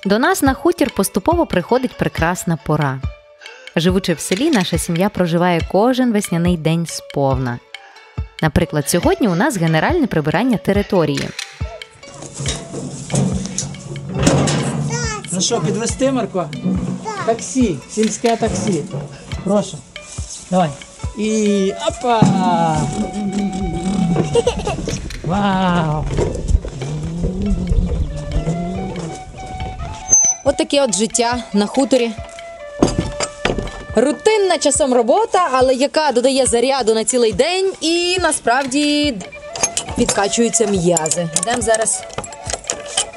До нас на хутір поступово приходить прекрасна пора. Живучи в селі, наша сім'я проживає кожен весняний день сповна. Наприклад, сьогодні у нас генеральне прибирання території. Ну що, підвезти, Марко? Таксі, сільське таксі. Прошу. Давай. І опа! Вау! От таке от життя на хуторі. Рутинна часом робота, але яка додає заряду на цілий день і насправді підкачуються м'язи. Йдемо зараз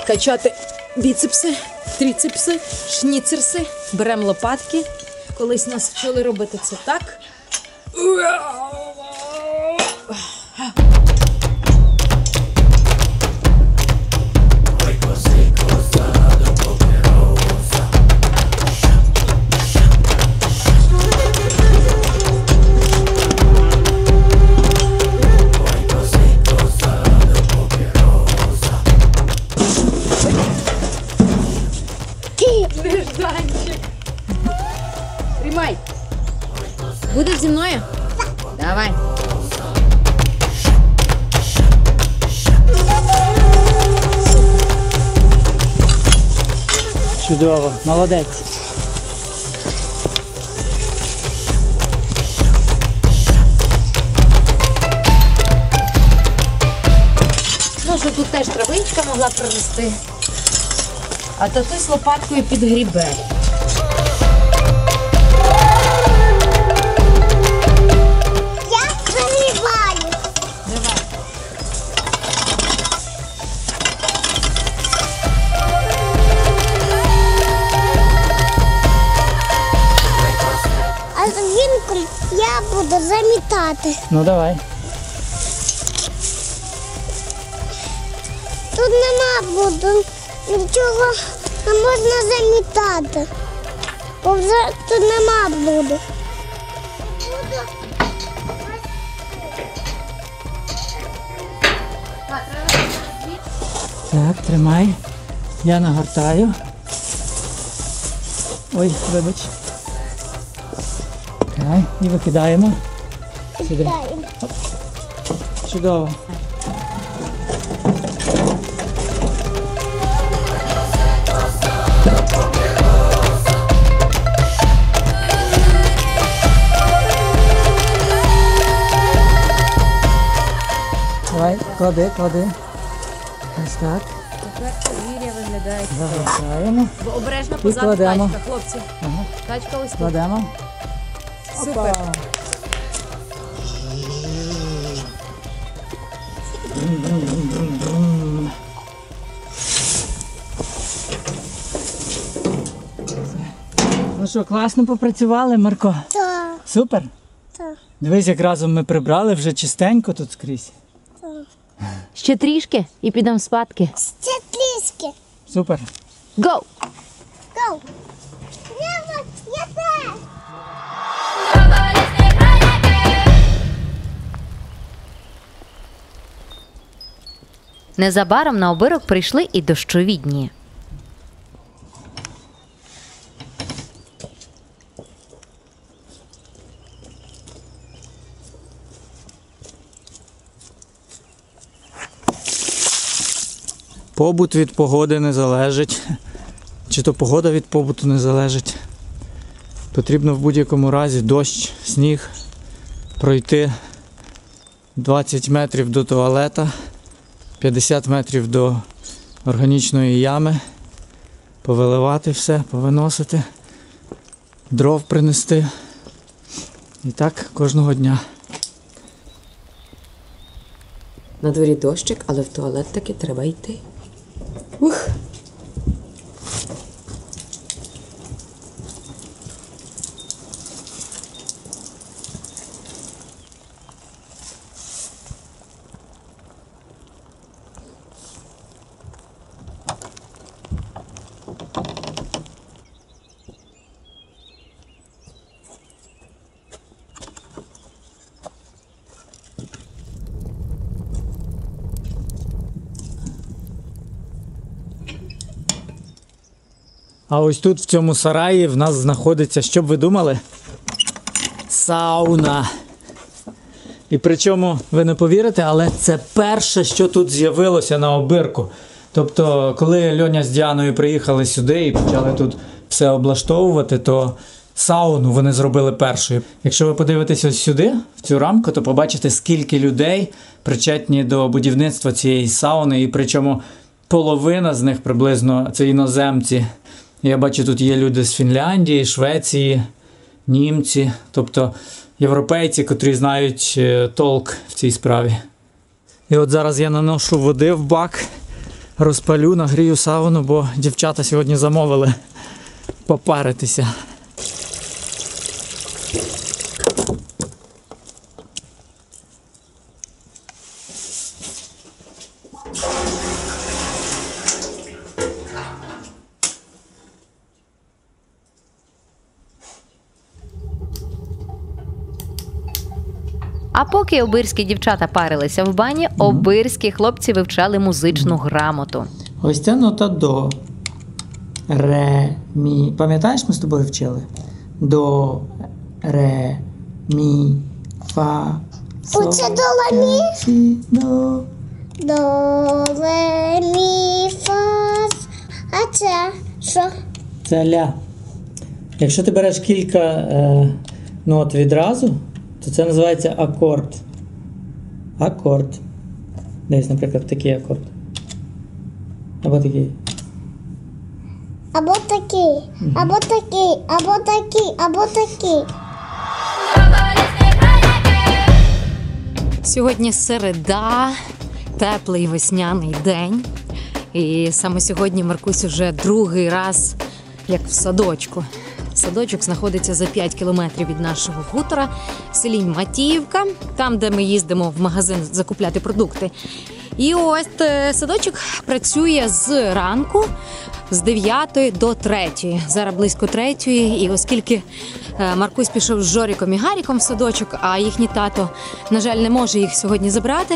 качати біцепси, трицепси, шніцерси. Беремо лопатки. Колись нас вчили робити це так. Нежданчик. Тримай. Будеш зі мною? Давай. Чудово, молодець. Ну, що тут теж травичка могла прорости. А татусь лопаткою підгрібе. Я заливаю. Давай. А взимку я буду замітати. Ну давай. Тут нема буду. Нічого не можна замітати. Бо вже тут нема буду. Так, тримай. Я нагортаю. Ой, вибач. Так, і викидаємо. Сюди. Оп. Чудово. Давай, клади. Ось так. Тепер подвір'я виглядає. Загортаємо. Обережно І позаду кладемо. тачка, хлопці. Ага. Тачка ось тут. Кладемо. Супер. Опа. Ну що, класно попрацювали, Марко? Так, Супер? так, Дивись, як разом ми прибрали, вже чистенько тут скрізь. так. Ще трішки і підемо спадки. Ще трішки. Супер. Гоу! Гоу. Я теж. Незабаром на обирок прийшли і дощові дні. Побут від погоди не залежить. Чи то погода від побуту не залежить. Потрібно в будь-якому разі дощ, сніг, пройти 20 метрів до туалета, 50 метрів до органічної ями, повиливати все, повиносити, дров принести. І так кожного дня. На дворі дощик, але в туалет таки треба йти. Ух! А ось тут в цьому сараї в нас знаходиться, що б ви думали? Сауна. І причому, ви не повірите, але це перше, що тут з'явилося на Обирку. Тобто, коли Льоня з Діаною приїхали сюди і почали тут все облаштовувати, то сауну вони зробили першою. Якщо ви подивитесь ось сюди, в цю рамку, то побачите, скільки людей причетні до будівництва цієї сауни. І причому половина з них приблизно це іноземці. Я бачу, тут є люди з Фінляндії, Швеції, німці, тобто європейці, котрі знають толк в цій справі. І от зараз я наношу води в бак, розпалю, нагрію сауну, бо дівчата сьогодні замовили попаритися. А поки обирські дівчата парилися в бані, обирські хлопці вивчали музичну грамоту. Ось ця нота до. Ре, мі. Пам'ятаєш, ми з тобою вчили? До, ре, мі, фа, сол, Оце до, ла, мі? сі, до. До, ре, мі, фа. А це що? Це ля. Якщо ти береш кілька нот відразу, то це називається акорд. Акорд. Десь, наприклад, такий акорд. Або такий. Або такий, або такий, або такий, або такий. Сьогодні середа, теплий весняний день. І саме сьогодні Маркусь уже другий раз, як в садочку. Садочок знаходиться за 5 кілометрів від нашого хутора в селі Матіївка, там, де ми їздимо в магазин закупляти продукти. І ось садочок працює з ранку, з 9 до 3. Зараз близько 3. І оскільки Маркусь пішов з Жоріком і Гаріком в садочок, а їхній тато, на жаль, не може їх сьогодні забрати,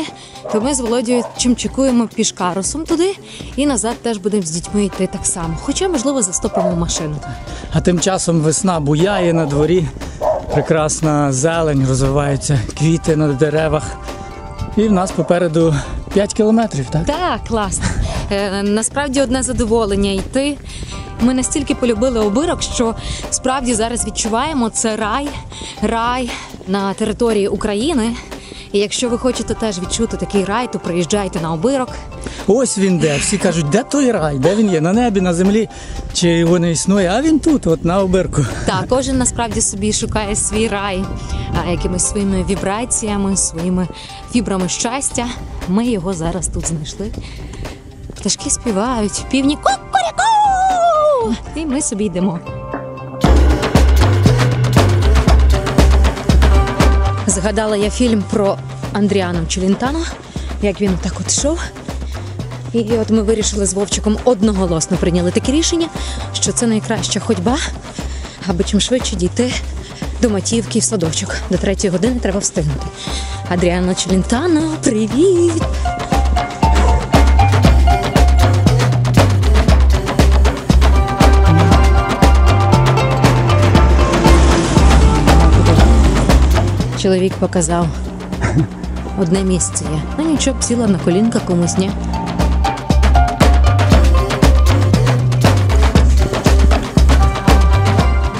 то ми з Володією чимчикуємо пішкарусом туди і назад теж будемо з дітьми йти так само. Хоча, можливо, застопимо машину. А тим часом весна буяє на дворі, прекрасна зелень, розвиваються квіти на деревах. І в нас попереду 5 кілометрів, так? Так, класно. Насправді одне задоволення йти. Ми настільки полюбили Обирок, що справді зараз відчуваємо, це рай на території України. І якщо ви хочете теж відчути такий рай, то приїжджайте на Обирок. Ось він де. Всі кажуть, де той рай? Де він є? На небі, на землі? Чи його не існує? А він тут, от на Обирку. Так, кожен насправді собі шукає свій рай якимись своїми вібраціями, своїми фібрами щастя. Ми його зараз тут знайшли. Пташки співають, півні ку-ку-ряку! І ми собі йдемо. Згадала я фільм про Андріана Челентано, як він так от йшов. І от ми вирішили з Вовчиком одноголосно прийняли таке рішення, що це найкраща ходьба, аби чим швидше дійти до Матіївки в садочок. До 3 години треба встигнути. Андріано Челентано, привіт! Чоловік показав. Одне місце є. Ну нічого, б сіла на колінка комусь, ні?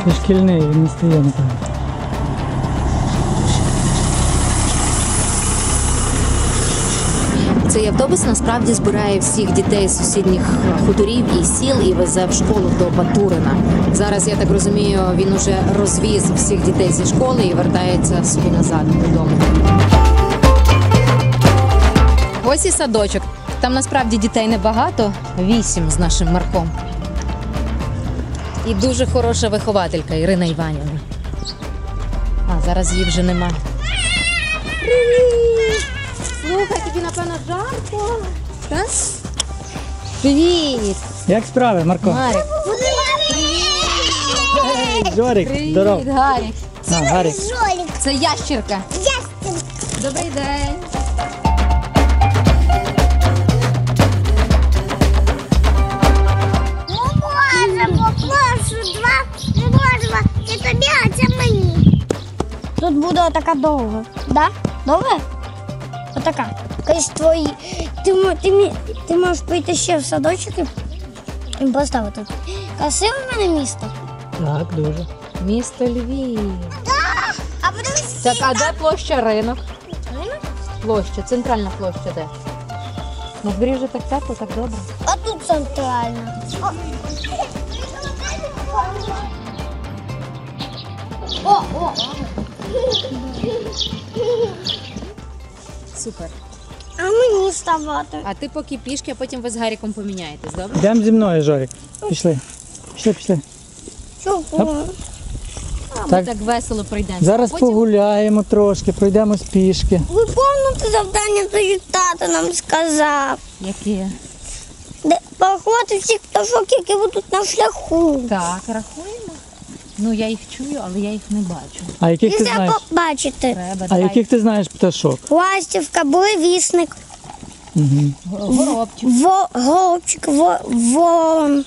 Це шкільний, він не стає, напевно. Цей автобус насправді збирає всіх дітей з сусідніх хуторів і сіл і везе в школу до Батурина. Зараз, я так розумію, він уже розвіз всіх дітей зі школи і вертається собі назад додому. Ось і садочок. Там насправді дітей небагато, 8 з нашим Марком. І дуже хороша вихователька Ірина Іванівна. А, зараз її вже нема. Привіт! Слухай, тобі, напевно, жарко. Так? Привіт! Як справи, Марко? Марик. Жорик, здоров. Привіт, Гарік. На, Гарик. Жолік, Це ящірка. ястин. Добрий день. Ми можемо буде така довга. Да? Довга? Отака. Ось твої. Ти можеш прийти ще в садочок і поставити тут. Красиве в мене місто. Так, дуже. Місто Львів. А подивись. Так, а де площа ринок? Ринок? Площа, центральна площа де? На дворі вже так тепло, так добре. А тут центральна. О! Супер. А мені ставати. А ти поки пішки, а потім ви з Гаріком поміняєтесь, добре? Йдемо зі мною, Жорик. Пішли. Пішли. Чого? А, ми Так. так весело пройдемо. Зараз Потім погуляємо трошки, пройдемось пішки. Виконувати завдання, то тато нам сказав. Які? Порахувати всіх пташок, які будуть на шляху. Так, рахуємо. Ну, я їх чую, але я їх не бачу. А яких ти Після знаєш? побачити. Треба, А давай. яких ти знаєш пташок? Ластівка, буревісник, Горобчик, голубчик, ворон,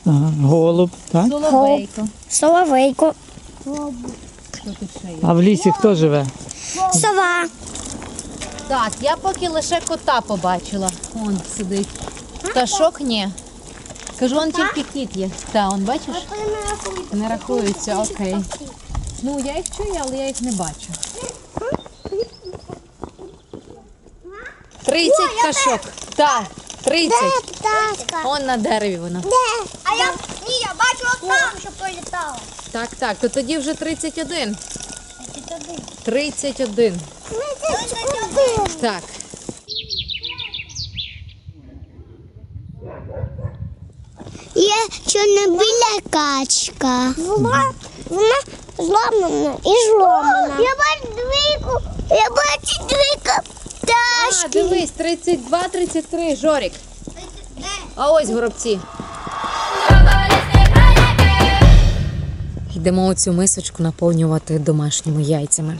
Ага, голуб, так? соловейко. соловейко, Що тут ще є? А в лісі хто живе? сова. Так, я поки лише кота побачила. Он сидить. Пташок ні. Кажу, он тільки кіт є. Так, он бачиш? Не рахуються, окей. Ну, я їх чую, але я їх не бачу. 30 пташок. Так, 30. Пташка. Он на дереві вона. А я бачила там, що політала. Так, то тоді вже 31. 31. Так. Є чорнобиля качка. Вона зламана і зломана. Я бачу двійку А, пташки. дивись, 32, 33, Жорик. А ось горобці. Йдемо у цю мисочку наповнювати домашніми яйцями.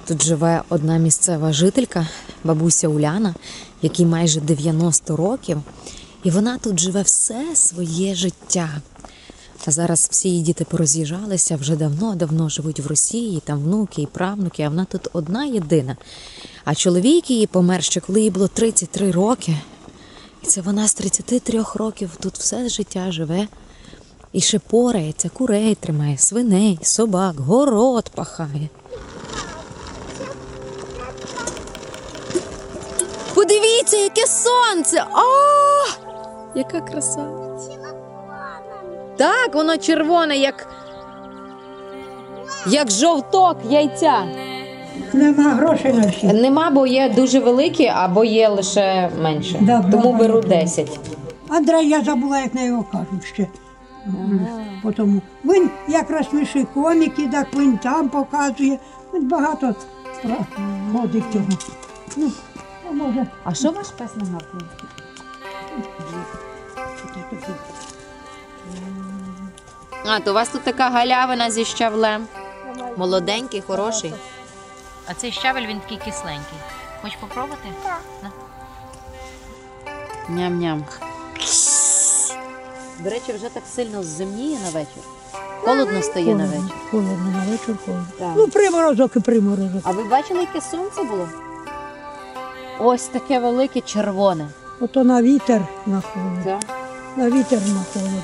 Тут живе одна місцева жителька, бабуся Уляна, якій майже 90 років. І вона тут живе все своє життя. А зараз всі її діти пороз'їжджалися, вже давно живуть в Росії, там внуки і правнуки, а вона тут одна єдина. А чоловік її помер ще, коли їй було 33 роки. І це вона з 33 років тут все життя живе. І ще порається, курей тримає, свиней, собак, город пахає. Подивіться, яке сонце! А! Яка краса! Так, воно червоне, як жовток яйця. Нема грошей на всі. Нема, бо є дуже великі, або є лише менше. Да, Тому да, беру да. 10. Андрей, я забула, як на його кажуть ще. Потому. Він якраз смішний коміки, так він там показує. Він багато ходить цього. Ну, а може, А що ваш пес нагавкує? А, то у вас тут така галявина зі щавлем. Молоденький, хороший. А цей щавель, він такий кисленький. Хочеш попробувати? Так. Ням-ням. До речі, вже так сильно зимніє на вечір. Холодно стає на вечір. холодно, на вечір холодно. Так. Ну, приморозок і приморозок. А ви бачили, яке сонце було? Ось таке велике червоне. Ото на вітер на холод. Так. На вітер на холод.